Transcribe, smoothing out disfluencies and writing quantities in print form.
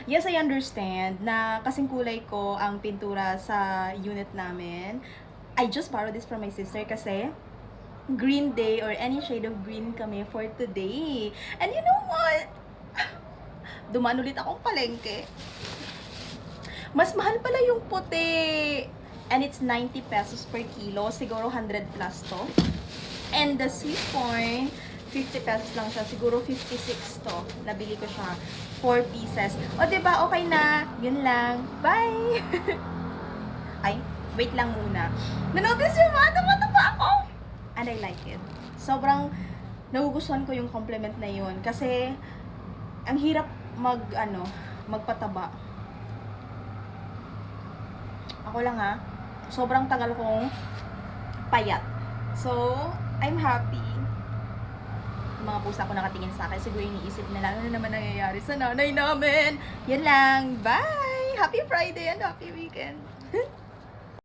Yes, I understand na kasing kulay ko ang pintura sa unit namin. I just borrowed this from my sister kasi green day or any shade of green kami for today. And you know what? Dumaan ulit akong palengke. Mas mahal pala yung puti. And it's 90 pesos per kilo. Siguro 100 plus to. And the sweet corn, 50 pesos lang siya. Siguro 56 to. Nabili ko siya. 4 pieces. O, diba? Okay na. Yun lang. Bye! Ay, wait lang muna. Nanotice yung mataba ako! And I like it. Sobrang nagugustuhan ko yung compliment na yun. Kasi, ang hirap magpataba. Ako lang ha. Sobrang tagal kong payat. So, I'm happy. Yung mga pusa ko nakatingin sa akin, siguro iniisip nila, ano naman nangyayari sa nanay namin. Yan lang. Bye! Happy Friday and happy weekend!